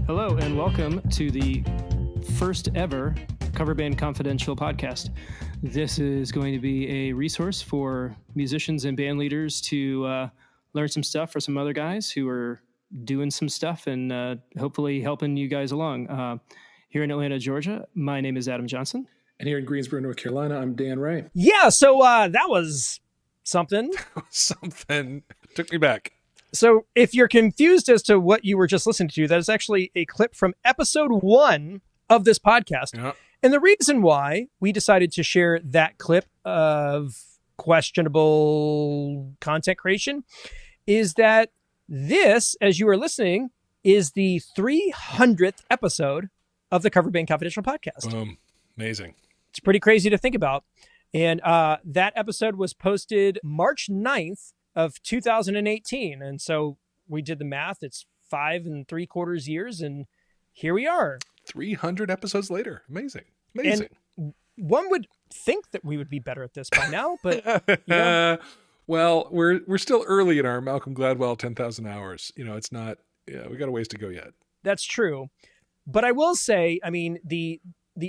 Hello and welcome to the first ever Coverbandconfidential podcast. This is going to be a resource for musicians and band leaders to learn some stuff for some other guys who are doing some stuff and hopefully helping you guys along. Here in Atlanta, Georgia, my name is Adam Johnson. And here in Greensboro, North Carolina, I'm Dan Ray. Yeah, so that was something. Something took me back. So if you're confused as to what you were just listening to, that is actually a clip from episode 1 of this podcast. Yeah. And the reason why we decided to share that clip of questionable content creation is that this, as you are listening, is the 300th episode of the Coverbandconfidential podcast. Boom. Amazing. It's pretty crazy to think about. And that episode was posted March 9th of 2018. And so we did the math. It's 5 3/4 years. And here we are. 300 episodes later. Amazing. Amazing. And one would think that we would be better at this by now, but you know. Well, we're still early in our Malcolm Gladwell 10,000 hours. You know, it's not, we got a ways to go yet. That's true. But I will say, I mean, the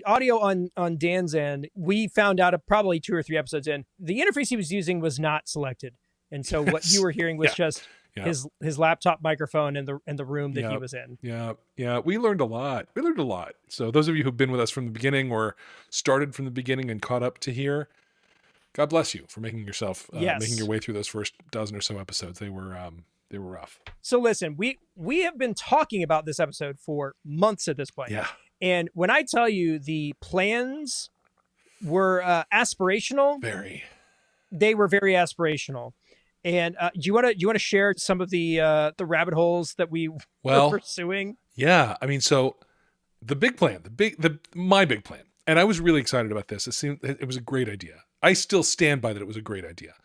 audio on Dan's end, we found out probably 2 or 3 episodes in, the interface he was using was not selected. And so what you were hearing was just his laptop microphone in the room that he was in. Yeah. We learned a lot. So those of you who've been with us from the beginning or started from the beginning and caught up to here, God bless you for making making your way through those first dozen or so episodes. They were rough. So listen, we have been talking about this episode for months at this point. Yeah. And when I tell you the plans were aspirational, they were very aspirational. And do you want to share some of the rabbit holes that we were pursuing? Yeah, I mean, so the big plan, my big plan, and I was really excited about this. It was a great idea. I still stand by that. It was a great idea.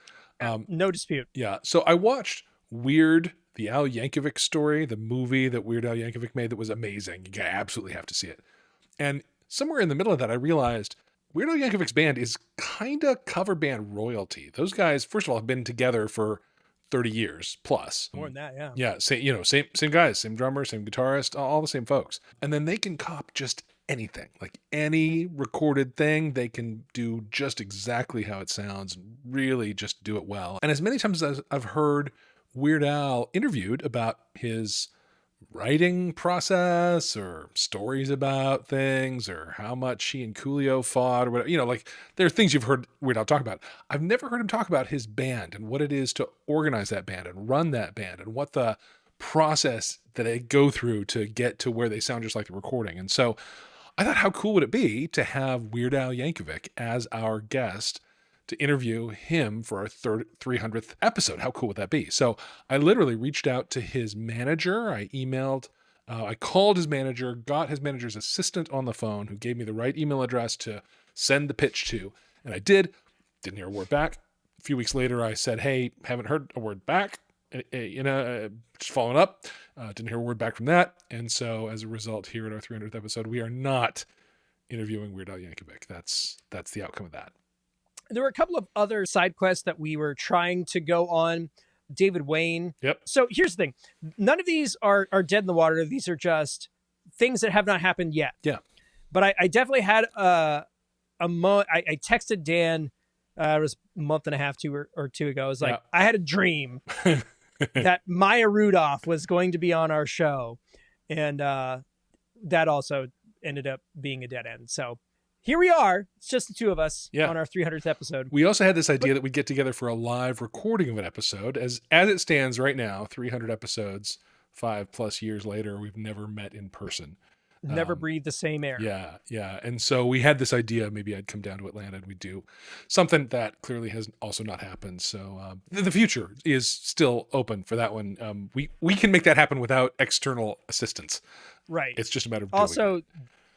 No dispute. Yeah. So I watched Weird, the Al Yankovic story, the movie that Weird Al Yankovic made that was amazing. You absolutely have to see it. And somewhere in the middle of that, I realized Weird Al Yankovic's band is kind of cover band royalty. Those guys, first of all, have been together for 30 years plus. More than that, yeah. Yeah, same guys, same drummer, same guitarist, all the same folks. And then they can cop just anything, like any recorded thing, they can do just exactly how it sounds and really just do it well. And as many times as I've heard Weird Al interviewed about his writing process or stories about things or how much he and Coolio fought or whatever, like there are things you've heard Weird Al talk about. I've never heard him talk about his band and what it is to organize that band and run that band and what the process that they go through to get to where they sound just like the recording. And so I thought, how cool would it be to have Weird Al Yankovic as our guest to interview him for our 300th episode? How cool would that be? So I literally reached out to his manager. I emailed, I called his manager, got his manager's assistant on the phone who gave me the right email address to send the pitch to. And I didn't hear a word back. A few weeks later, I said, hey, haven't heard a word back. Just following up, didn't hear a word back from that. And so as a result, here at our 300th episode, we are not interviewing Weird Al Yankovic. That's the outcome of that. There were a couple of other side quests that we were trying to go on. David Wayne. Yep. So here's the thing. None of these are dead in the water. These are just things that have not happened yet. Yeah. But I definitely had I texted Dan, it was a month and a half, 2 or 2 ago. I was like, I had a dream that Maya Rudolph was going to be on our show. And that also ended up being a dead end. So here we are. It's just the two of us on our 300th episode. We also had this idea that we'd get together for a live recording of an episode. As it stands right now, 300 episodes, 5+ years later, we've never met in person. Never breathed the same air. Yeah. And so we had this idea, maybe I'd come down to Atlanta and we'd do something that clearly has also not happened. So the future is still open for that one. We can make that happen without external assistance. Right. It's just a matter of doing also, it.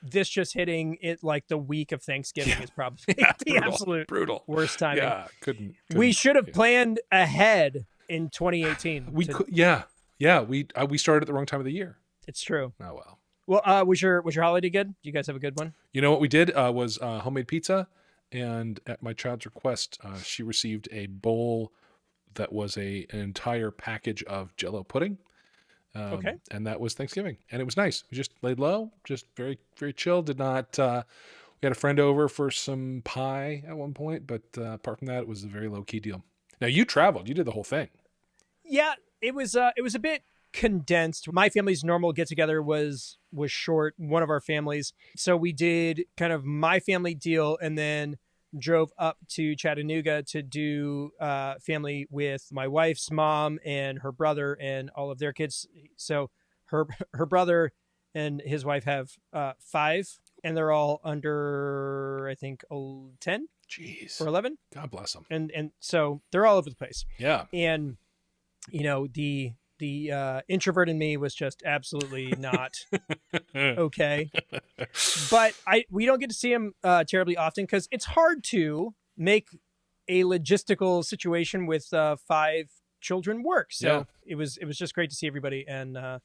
This just hitting it like the week of Thanksgiving is probably the absolute worst timing. Yeah, couldn't we should have planned ahead in 2018. We could, we started at the wrong time of the year. It's true. Oh well. Well, was your holiday good? Do you guys have a good one? You know what we did was homemade pizza, and at my child's request, she received a bowl that was an entire package of Jell-O pudding. Okay. And that was Thanksgiving, and it was nice. We just laid low, just very, very chill. Did not, we had a friend over for some pie at one point, but apart from that, it was a very low key deal. Now you traveled, you did the whole thing. Yeah, it was a bit condensed. My family's normal get together was short, one of our families. So we did kind of my family deal and then drove up to Chattanooga to do family with my wife's mom and her brother and all of their kids. So her brother and his wife have 5, and they're all under, I think, 10 Jeez. or 11. God bless them. And so they're all over the place. Yeah. And the introvert in me was just absolutely not okay. But we don't get to see him terribly often because it's hard to make a logistical situation with 5 children work. So it was just great to see everybody, and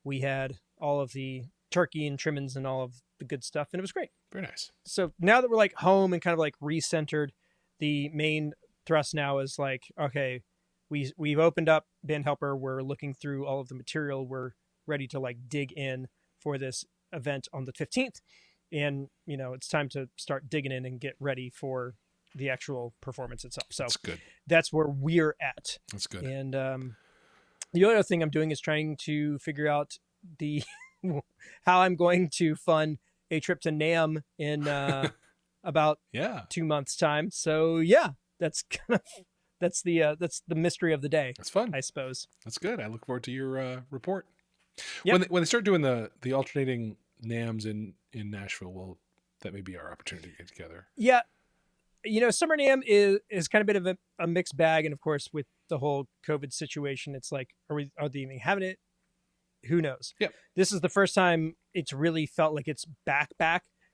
we had all of the turkey and trimmings and all of the good stuff, and it was great. Very nice. So now that we're like home and kind of like recentered, the main thrust now is like, okay, we've opened up Band Helper. We're looking through all of the material. We're ready to like dig in for this event on the 15th. And, it's time to start digging in and get ready for the actual performance itself. So that's good. That's where we're at. That's good. And the other thing I'm doing is trying to figure out how I'm going to fund a trip to NAMM in about 2 months time. So that's kind of that's the mystery of the day. That's fun, I suppose. That's good. I look forward to your report. Yep. When they start doing the alternating NAMMs in Nashville, that may be our opportunity to get together. Yeah. Summer NAMM is kind of a bit of a mixed bag. And of course, with the whole COVID situation, it's like, are they even having it? Who knows? Yep. This is the first time it's really felt like it's back,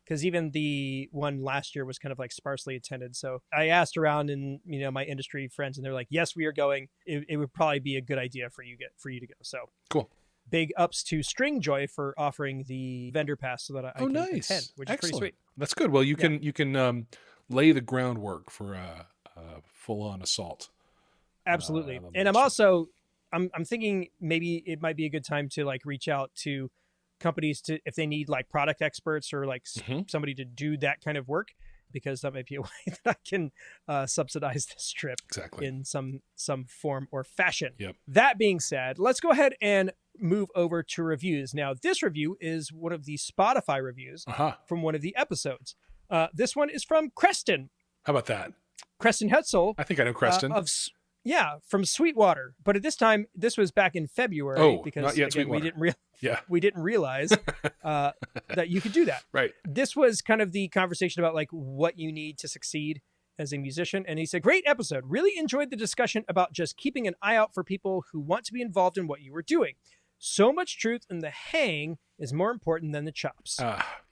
because even the one last year was kind of like sparsely attended. So I asked around and, my industry friends, and they're like, yes, we are going. It would probably be a good idea for you to go. So cool. Big ups to Stringjoy for offering the vendor pass so that I can attend, which is pretty sweet. That's good. Well, you can lay the groundwork for a full-on assault. Absolutely. And I'm also, I'm thinking maybe it might be a good time to like reach out to companies if they need like product experts or like somebody to do that kind of work, because that might be a way that I can subsidize this trip in some form or fashion. Yep. That being said, let's go ahead and move over to reviews. Now, this review is one of the Spotify reviews from one of the episodes. This one is from Creston. How about that? Creston Hetzel. I think I know Creston. From Sweetwater. But at this time, this was back in February because not yet, again, we didn't realize that you could do that. Right. This was kind of the conversation about like what you need to succeed as a musician. And he said, great episode. Really enjoyed the discussion about just keeping an eye out for people who want to be involved in what you were doing. So much truth, and the hang is more important than the chops.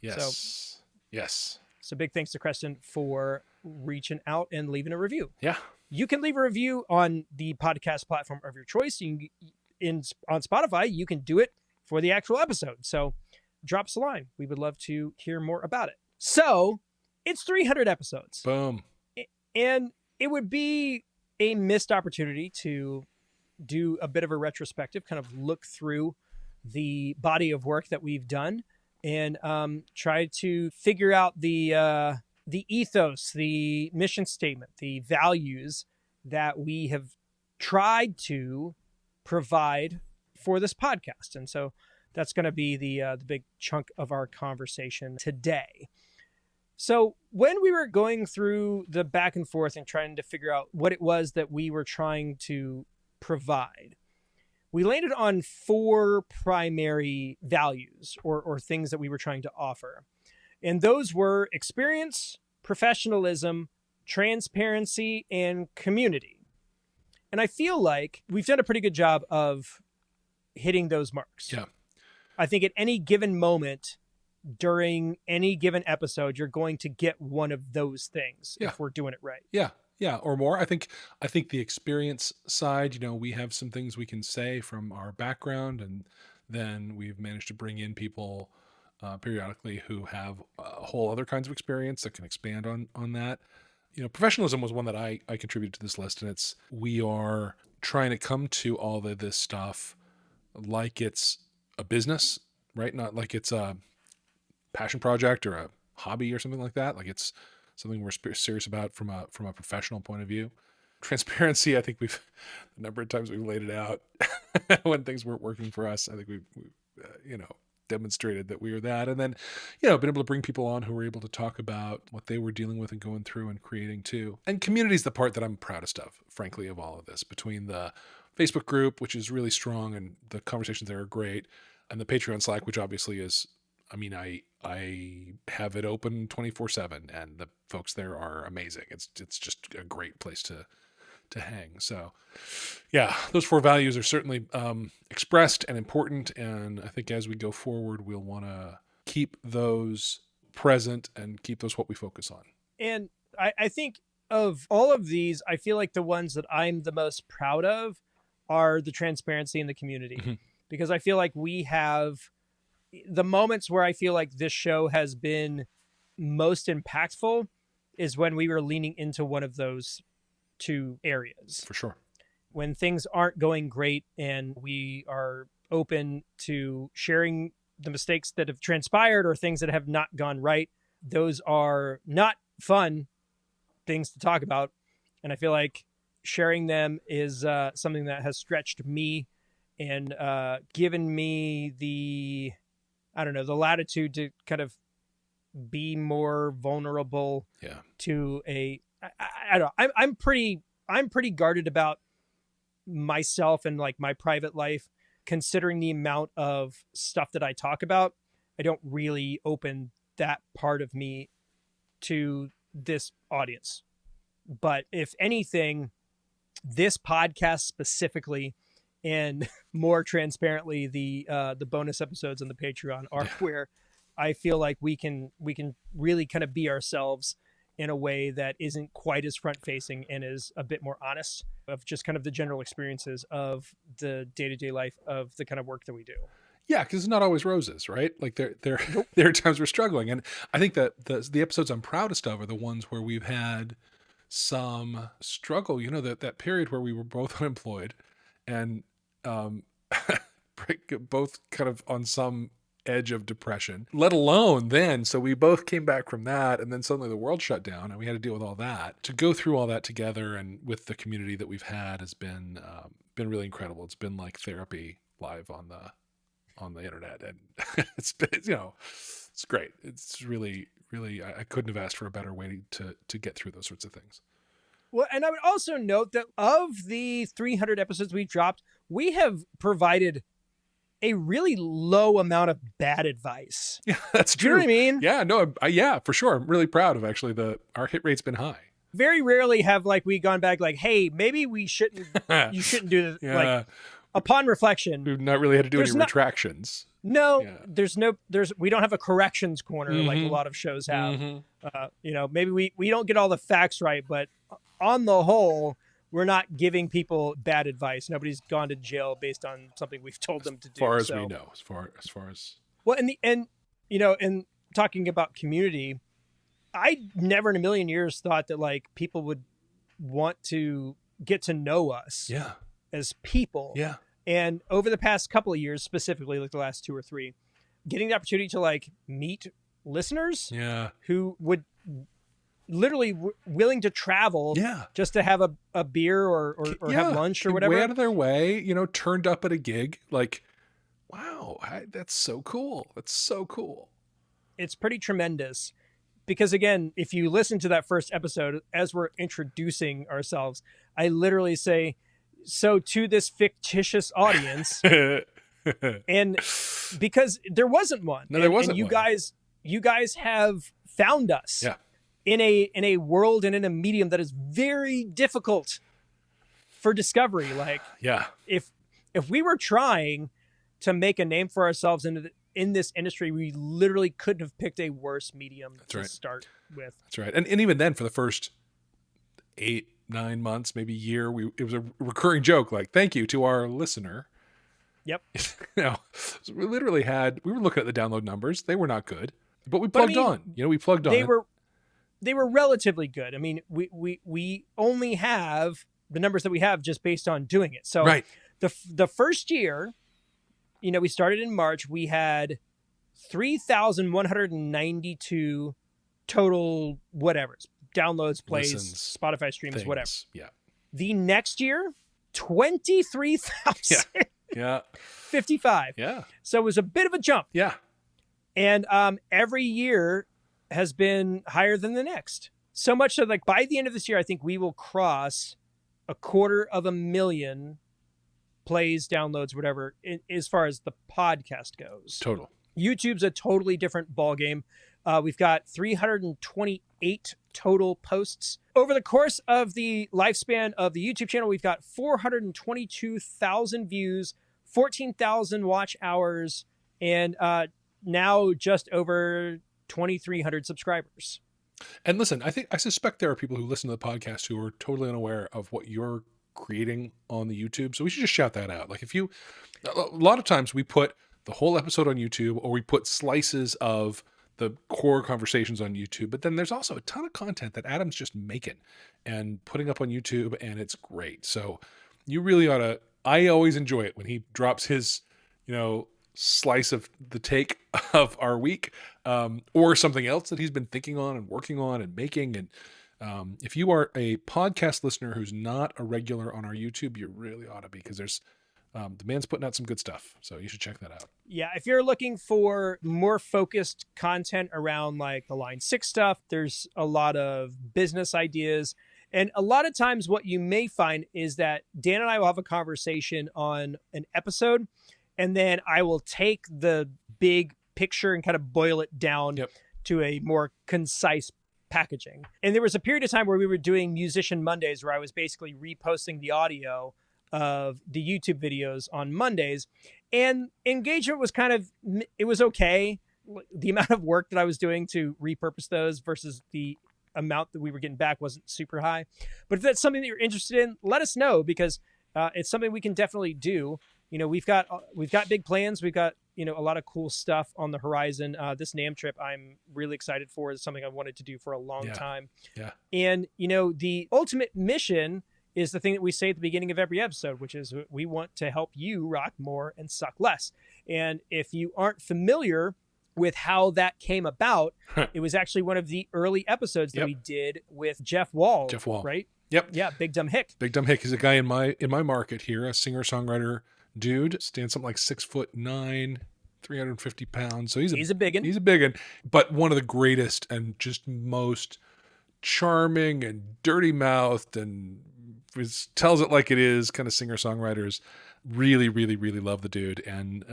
Yes. Yes. So big thanks to Creston for reaching out and leaving a review. Yeah. You can leave a review on the podcast platform of your choice. On Spotify, you can do it for the actual episode. So drop us a line. We would love to hear more about it. So it's 300 episodes. Boom. And it would be a missed opportunity to do a bit of a retrospective, kind of look through the body of work that we've done and try to figure out the ethos, the mission statement, the values that we have tried to provide for this podcast. And so that's going to be the big chunk of our conversation today. So when we were going through the back and forth and trying to figure out what it was that we were trying to provide, we landed on 4 primary values or things that we were trying to offer. And those were experience, professionalism, transparency, and community. And I feel like we've done a pretty good job of hitting those marks. Yeah. I think at any given moment during any given episode, you're going to get one of those things if we're doing it right. Yeah. Yeah. Or more. I think the experience side, we have some things we can say from our background, and then we've managed to bring in people periodically who have whole other kinds of experience that can expand on that. Professionalism was one that I contributed to this list, and we are trying to come to all of this stuff like it's a business, right? Not like it's a passion project or a hobby or something like that. Like it's something we're serious about from a professional point of view. Transparency, I think we've the number of times we've laid it out when things weren't working for us. I think we've demonstrated that we are that, and then been able to bring people on who were able to talk about what they were dealing with and going through and creating too. And community is the part that I'm proudest of, frankly, of all of this, between the Facebook group, which is really strong and the conversations there are great, and the Patreon Slack, which obviously is, I mean, I have it open 24/7 and the folks there are amazing. It's just a great place to hang. So yeah, those 4 values are certainly expressed and important. And I think as we go forward, we'll want to keep those present and keep those what we focus on. And I think of all of these, I feel like the ones that I'm the most proud of are the transparency in the community, because I feel like we have the moments where I feel like this show has been most impactful is when we were leaning into one of those 2 areas. For sure. When things aren't going great and we are open to sharing the mistakes that have transpired or things that have not gone right, those are not fun things to talk about. And I feel like sharing them is something that has stretched me and given me the latitude to kind of be more vulnerable to I don't know. I'm pretty guarded about myself and like my private life, considering the amount of stuff that I talk about. I don't really open that part of me to this audience. But if anything, this podcast specifically, and more transparently, the bonus episodes on the Patreon are where I feel like we can really kind of be ourselves in a way that isn't quite as front facing and is a bit more honest of just kind of the general experiences of the day-to-day life of the kind of work that we do. Yeah, because it's not always roses, right? Like there are times we're struggling, and I think that the episodes I'm proudest of are the ones where we've had some struggle. That period where we were both unemployed, and both kind of on some edge of depression, let alone then. So we both came back from that, and then suddenly the world shut down and we had to deal with all that. To go through all that together and with the community that we've had has been really incredible. It's been like therapy live on the internet, and it's been, it's great. It's really, really, I couldn't have asked for a better way to get through those sorts of things. Well, and I would also note that of the 300 episodes we've dropped, we have provided a really low amount of bad advice. Yeah, that's true. You know what I mean? Yeah, no, yeah, for sure. I'm really proud of actually our hit rate's been high. Very rarely have we gone back like, hey, maybe we shouldn't, you shouldn't do this. Yeah. Like upon reflection, We've not really had to do any retractions. No, we don't have a corrections corner like a lot of shows have. Maybe we don't get all the facts right, but on the whole, we're not giving people bad advice. Nobody's gone to jail based on something we've told them to do. As far as we know, as far as well, and talking about community, I never in a million years thought that like people would want to get to know us as people. Yeah. And over the past couple of years, specifically like the last 2 or 3, getting the opportunity to like meet listeners who would literally willing to travel just to have a beer or have lunch or whatever. Way out of their way, turned up at a gig. Like, wow, that's so cool. That's so cool. It's pretty tremendous. Because again, if you listen to that first episode, as we're introducing ourselves, I literally say, so to this fictitious audience, and because there wasn't one. No, there wasn't. And you guys have found us in a world and in a medium that is very difficult for discovery. Like, if we were trying to make a name for ourselves in this industry, we literally couldn't have picked a worse medium start with. That's right. And even then, for the first 8-9 months, maybe year, it was a recurring joke, like, thank you to our listener. Yep. So we literally we were looking at the download numbers. They were not good, but we plugged on. We plugged on. They were relatively good. I mean, we only have the numbers that we have just based on doing it. So the first year, we started in March. We had 3,192 total whatevers, downloads, plays, Listens, Spotify streams, things. whatever. Yeah. The next year, 23,055. Yeah. So it was a bit of a jump. Yeah. And every year has been higher than the next. So much so, like, by the end of this year, I think we will cross 250,000 plays, downloads, whatever, as far as the podcast goes. Total. YouTube's a totally different ballgame. We've got 328 total posts. Over the course of the lifespan of the YouTube channel, we've got 422,000 views, 14,000 watch hours, and now just over 2,300 subscribers. And listen, I suspect there are people who listen to the podcast who are totally unaware of what you're creating on the YouTube. So we should just shout that out. Like, a lot of times we put the whole episode on YouTube, or we put slices of the core conversations on YouTube, but then there's also a ton of content that Adam's just making and putting up on YouTube, and it's great. So you really ought to, I always enjoy it when he drops his, slice of the take of our week, or something else that he's been thinking on and working on and making. And if you are a podcast listener who's not a regular on our YouTube, you really ought to be, because there's the man's putting out some good stuff. So you should check that out. Yeah, if you're looking for more focused content around like the Line 6 stuff, there's a lot of business ideas. And a lot of times what you may find is that Dan and I will have a conversation on an episode, and then I will take the big picture and kind of boil it down to a more concise packaging. And there was a period of time where we were doing Musician Mondays, where I was basically reposting the audio of the YouTube videos on Mondays, and engagement was it was okay. The amount of work that I was doing to repurpose those versus the amount that we were getting back wasn't super high. But if that's something that you're interested in, let us know, because it's something we can definitely do. We've got big plans. We've got, a lot of cool stuff on the horizon. This NAMM trip I'm really excited for. It's something I wanted to do for a long time. Yeah. And, the ultimate mission is the thing that we say at the beginning of every episode, which is we want to help you rock more and suck less. And if you aren't familiar with how that came about, it was actually one of the early episodes that we did with Jeff Wall. Right? Yep. Yeah. Big Dumb Hick. Big Dumb Hick is a guy in my market here, a singer-songwriter dude, stands something like 6'9", 350 pounds. So he's a biggin. He's a biggin, but one of the greatest and just most charming and dirty mouthed and tells it like it is kind of singer-songwriters. Really, really, really love the dude. And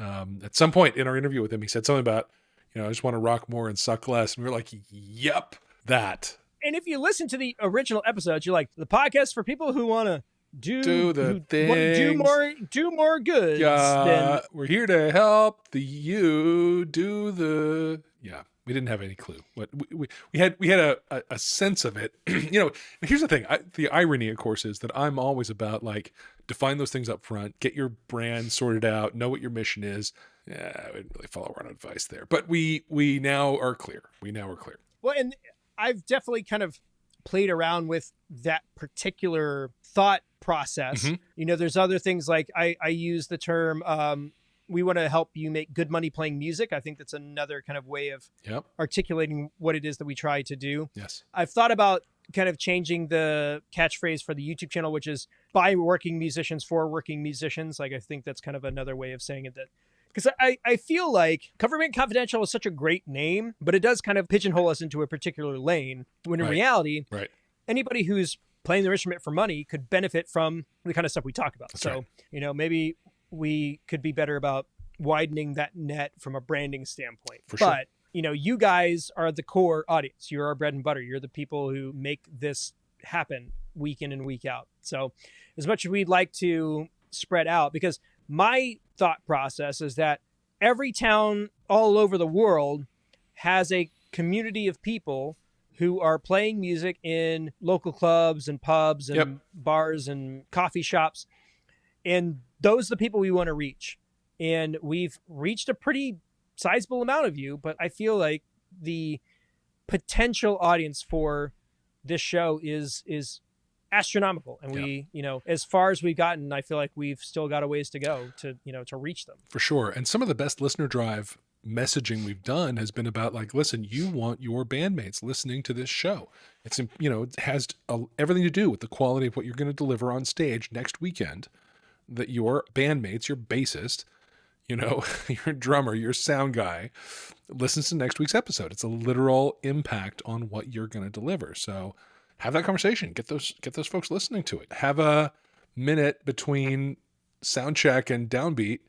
at some point in our interview with him, he said something about, I just want to rock more and suck less. And we were like, yep, that. And if you listen to the original episodes, you're like, the podcast for people who want to do more goods. Yeah, we're here to help you do the. Yeah, we didn't have any clue. What we had a sense of it. And here's the thing. The irony, of course, is that I'm always about like define those things up front, get your brand sorted out, know what your mission is. Yeah, I didn't really follow our own advice there, but we now are clear. Well, and I've definitely kind of played around with that particular thought process. Mm-hmm. There's other things like I use the term, we want to help you make good money playing music. I think that's another kind of way of articulating what it is that we try to do. Yes. I've thought about kind of changing the catchphrase for the YouTube channel, which is by working musicians for working musicians. Like, I think that's kind of another way of saying it, that because I feel like Coverbandconfidential is such a great name, but it does kind of pigeonhole us into a particular lane, when in reality, anybody who's playing their instrument for money could benefit from the kind of stuff we talk about. That's right. Maybe we could be better about widening that net from a branding standpoint. For sure. But, you guys are the core audience. You're our bread and butter. You're the people who make this happen week in and week out. So as much as we'd like to spread out, because my thought process is that every town all over the world has a community of people who are playing music in local clubs and pubs and bars and coffee shops. And those are the people we want to reach. And we've reached a pretty sizable amount of you, but I feel like the potential audience for this show is astronomical. And we, as far as we've gotten, I feel like we've still got a ways to go to, to reach them. For sure. And some of the best listener drive messaging we've done has been about like, listen, you want your bandmates listening to this show. It's, it has everything to do with the quality of what you're going to deliver on stage next weekend, that your bandmates, your bassist, your drummer, your sound guy listens to next week's episode. It's a literal impact on what you're going to deliver. So have that conversation, get those folks listening to it. Have a minute between sound check and downbeat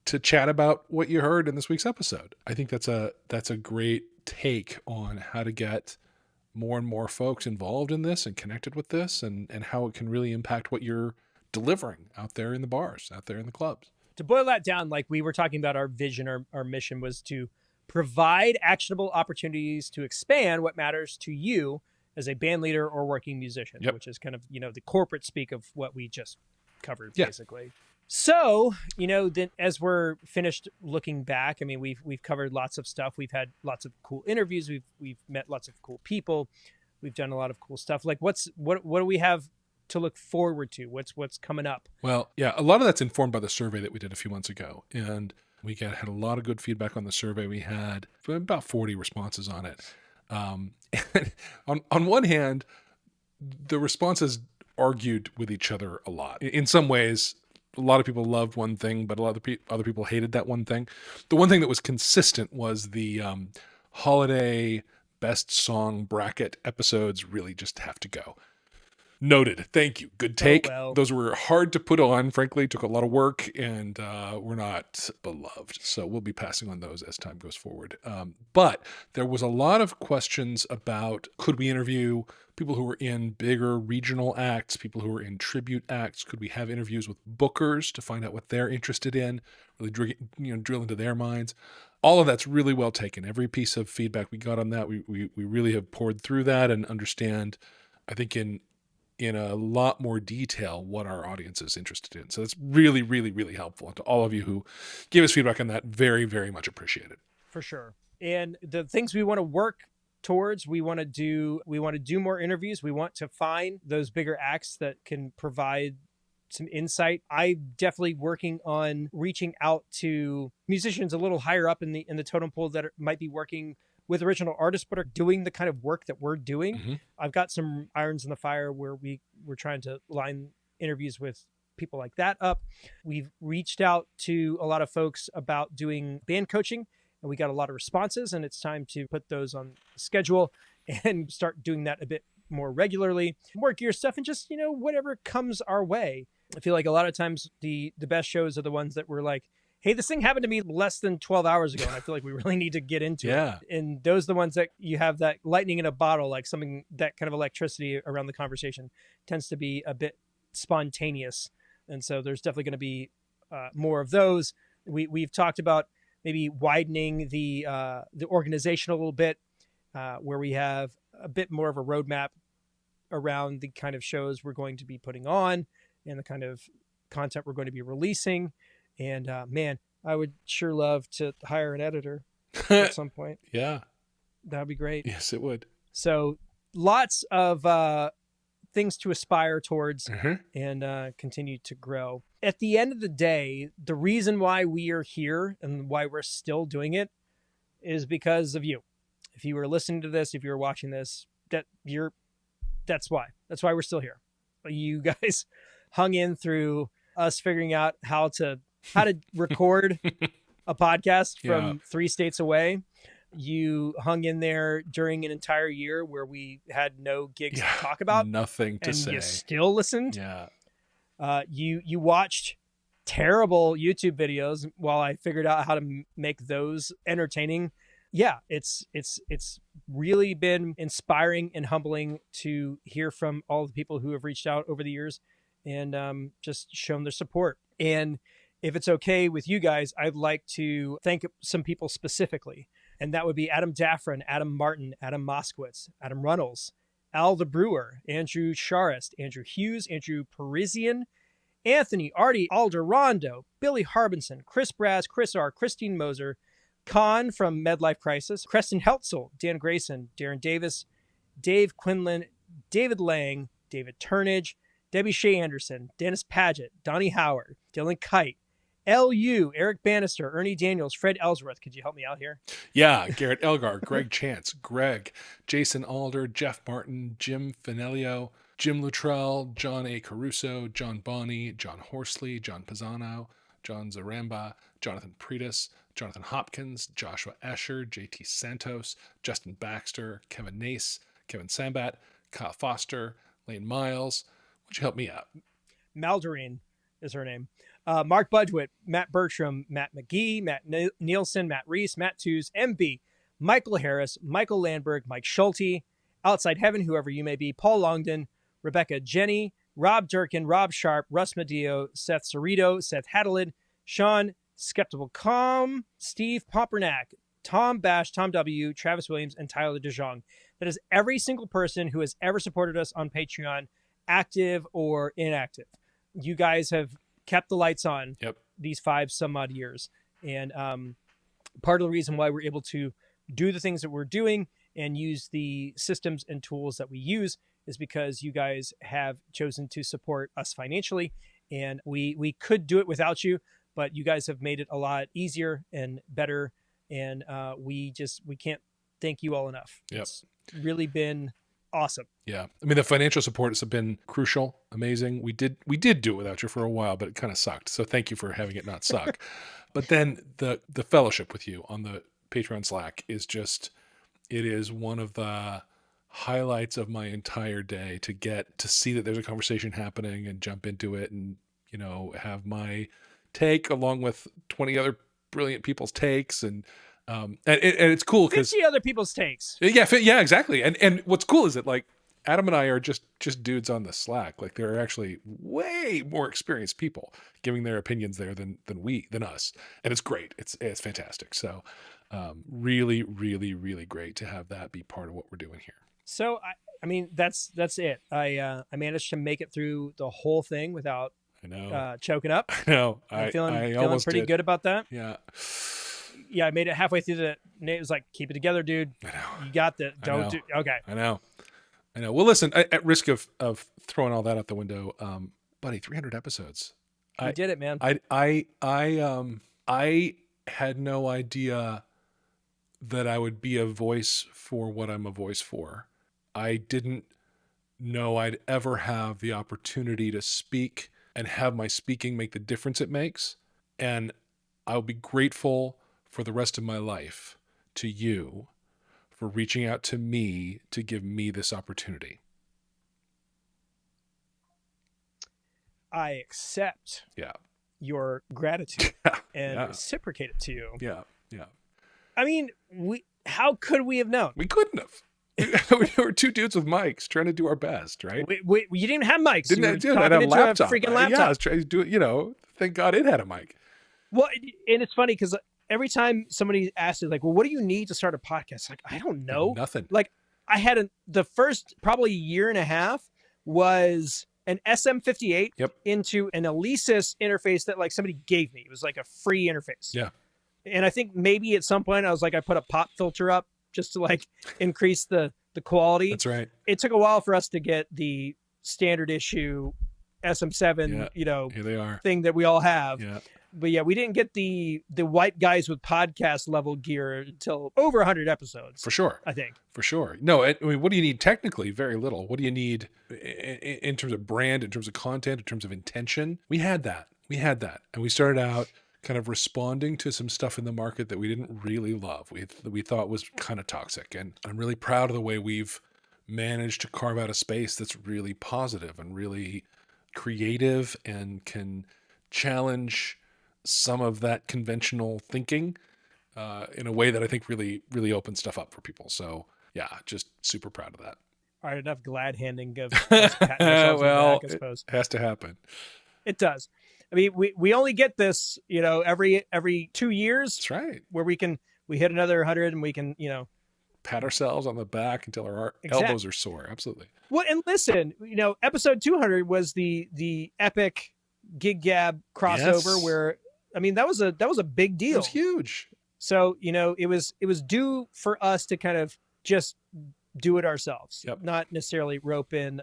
to chat about what you heard in this week's episode. I think that's a great take on how to get more and more folks involved in this and connected with this, and how it can really impact what you're delivering out there in the bars, out there in the clubs. To boil that down, like we were talking about, our vision, our mission was to provide actionable opportunities to expand what matters to you as a band leader or working musician, which is kind of, the corporate speak of what we just covered, basically. So, then as we're finished looking back, I mean, we've covered lots of stuff. We've had lots of cool interviews. We've met lots of cool people. We've done a lot of cool stuff. Like what do we have to look forward to? What's coming up? Well, yeah, a lot of that's informed by the survey that we did a few months ago. And we had a lot of good feedback on the survey. We had about 40 responses on it. And on one hand, the responses argued with each other a lot. In some ways, a lot of people loved one thing, but a lot of other people hated that one thing. The one thing that was consistent was the holiday best song bracket episodes really just have to go. Noted. Thank you. Good take. Oh, well. Those were hard to put on, frankly, took a lot of work, and were not beloved. So we'll be passing on those as time goes forward. But there was a lot of questions about, could we interview people who were in bigger regional acts, people who were in tribute acts? Could we have interviews with bookers to find out what they're interested in, really drill into their minds? All of that's really well taken. Every piece of feedback we got on that, we really have poured through that and understand, I think, in a lot more detail what our audience is interested in. So it's really, really, really helpful. And to all of you who gave us feedback on that, very, very much appreciated. For sure. And the things we want to work towards, we want to do more interviews. We want to find those bigger acts that can provide some insight. I'm definitely working on reaching out to musicians a little higher up in the totem pole that might be working with original artists, but are doing the kind of work that we're doing. Mm-hmm. I've got some irons in the fire where we're trying to line interviews with people like that up. We've reached out to a lot of folks about doing band coaching, and we got a lot of responses, and it's time to put those on the schedule and start doing that a bit more regularly. More gear stuff and just, whatever comes our way. I feel like a lot of times the best shows are the ones that we're like, hey, this thing happened to me less than 12 hours ago, and I feel like we really need to get into it. And those are the ones that you have that lightning in a bottle, like something, that kind of electricity around the conversation tends to be a bit spontaneous. And so there's definitely going to be more of those. We've talked about maybe widening the organization a little bit, where we have a bit more of a roadmap around the kind of shows we're going to be putting on and the kind of content we're going to be releasing. And man, I would sure love to hire an editor at some point. Yeah. That'd be great. Yes, it would. So lots of things to aspire towards and continue to grow. At the end of the day, the reason why we are here and why we're still doing it is because of you. If you were listening to this, if you were watching this, that's why. That's why we're still here. You guys hung in through us figuring out how to record a podcast from 3 states away. You hung in there during an entire year where we had no gigs to talk about. Nothing to say. And you still listened. Yeah. You watched terrible YouTube videos while I figured out how to make those entertaining. Yeah, it's really been inspiring and humbling to hear from all the people who have reached out over the years and just shown their support. And if it's okay with you guys, I'd like to thank some people specifically. And that would be Adam Daffron, Adam Martin, Adam Moskowitz, Adam Runnels, Al the Brewer, Andrew Charest, Andrew Hughes, Andrew Parisian, Anthony, Artie Alderondo, Billy Harbinson, Chris Braz, Chris R., Christine Moser, Con from Medlife Crisis, Preston Heltzel, Dan Grayson, Darren Davis, Dave Quinlan, David Lang, David Turnage, Debbie Shea Anderson, Dennis Paget, Donnie Howard, Dylan Kite, LU, Eric Bannister, Ernie Daniels, Fred Ellsworth. Could you help me out here? Yeah, Garrett Elgar, Greg Chance, Greg, Jason Alder, Jeff Martin, Jim Finelio, Jim Luttrell, John A. Caruso, John Bonney, John Horsley, John Pisano, John Zaramba, Jonathan Pretis, Jonathan Hopkins, Joshua Escher, JT Santos, Justin Baxter, Kevin Nace, Kevin Sambat, Kyle Foster, Lane Miles. Would you help me out? Maldarine is her name. Mark Budgewit, Matt Bertram, Matt McGee, Matt Nielsen, Matt Reese, Matt Tews, MB, Michael Harris, Michael Landberg, Mike Schulte, Outside Heaven, whoever you may be, Paul Longden, Rebecca Jenny, Rob Durkin, Rob Sharp, Russ Medeo, Seth Cerrito, Seth Hadelid, Sean Skeptical Calm, Steve Pompernak, Tom Bash, Tom W., Travis Williams, and Tyler DeJong. That is every single person who has ever supported us on Patreon, active or inactive. You guys have kept the lights on these 5 some odd years. And part of the reason why we're able to do the things that we're doing and use the systems and tools that we use is because you guys have chosen to support us financially. And we could do it without you, but you guys have made it a lot easier and better. And we can't thank you all enough. Yep. It's really been awesome. Yeah. I mean, the financial support has been crucial, amazing. We did do it without you for a while, but it kind of sucked. So thank you for having it not suck. But then the fellowship with you on the Patreon Slack is just, it is one of the highlights of my entire day to get to see that there's a conversation happening and jump into it and, you know, have my take along with 20 other brilliant people's takes. And it's cool because 50 other people's takes. Yeah, exactly. And what's cool is that like Adam and I are just dudes on the Slack. Like there are actually way more experienced people giving their opinions there than us. And it's great. It's fantastic. So really, really, really great to have that be part of what we're doing here. So I mean that's it. I managed to make it through the whole thing without choking up. I know. I'm feeling pretty good about that. Yeah. Yeah, I made it halfway through Nate was like, keep it together, dude. I know. You got this. Okay. I know. Well, listen, at risk of throwing all that out the window, buddy, 300 episodes. You did it, man. I had no idea that I would be a voice for what I'm a voice for. I didn't know I'd ever have the opportunity to speak and have my speaking make the difference it makes. And I'll be grateful for the rest of my life to you for reaching out to me to give me this opportunity. I accept your gratitude and reciprocate it to you. Yeah. I mean, how could we have known? We couldn't have. We were 2 dudes with mics trying to do our best, right? You didn't even have mics. I had a laptop. A freaking laptop. Yeah, I was trying to do it, thank God it had a mic. Well, and it's funny because every time somebody asks me, like, well, what do you need to start a podcast? Like, I don't know. Nothing. Like, I had the first probably year and a half was an SM58 into an Alesis interface that like somebody gave me. It was like a free interface. Yeah. And I think maybe at some point I was like, I put a pop filter up just to like increase the quality. That's right. It took a while for us to get the standard issue SM7, here they are, thing that we all have. Yeah. But yeah, we didn't get the white guys with podcast level gear until over 100 episodes. For sure. I think. For sure. No, I mean, what do you need technically? Very little. What do you need in terms of brand, in terms of content, in terms of intention? We had that. And we started out kind of responding to some stuff in the market that we didn't really love. We thought was kind of toxic. And I'm really proud of the way we've managed to carve out a space that's really positive and really creative and can challenge some of that conventional thinking in a way that I think really, really opens stuff up for people. So yeah, just super proud of that. All right, enough glad handing of well, back, I suppose. It has to happen. It does. I mean, we only get this, every 2 years. That's right. Where we hit another 100 and we can, pat ourselves on the back until our elbows are sore. Absolutely. Well, and listen, episode 200 was the epic Gig Gab crossover where, I mean, that was a big deal. It was huge. So, it was due for us to kind of just do it ourselves, not necessarily rope in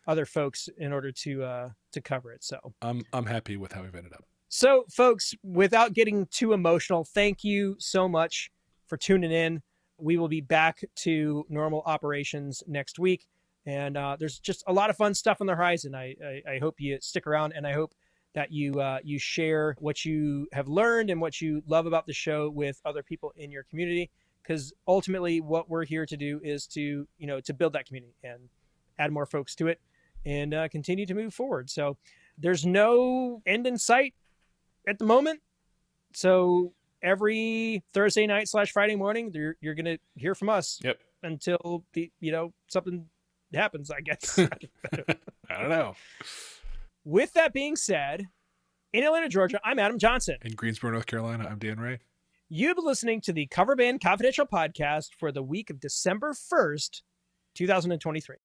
other folks in order to cover it. So I'm happy with how we've ended up. So, folks, without getting too emotional, thank you so much for tuning in. We will be back to normal operations next week. And there's just a lot of fun stuff on the horizon. I hope you stick around, and I hope that you share what you have learned and what you love about the show with other people in your community. Because ultimately, what we're here to do is to build that community and add more folks to it and continue to move forward. So there's no end in sight at the moment. So every Thursday night / Friday morning, you're going to hear from us. Yep. Until something happens, I guess. I don't know. With that being said, in Atlanta, Georgia, I'm Adam Johnson. In Greensboro, North Carolina, I'm Dan Ray. You've been listening to the Coverband Confidential podcast for the week of December 1st, 2023.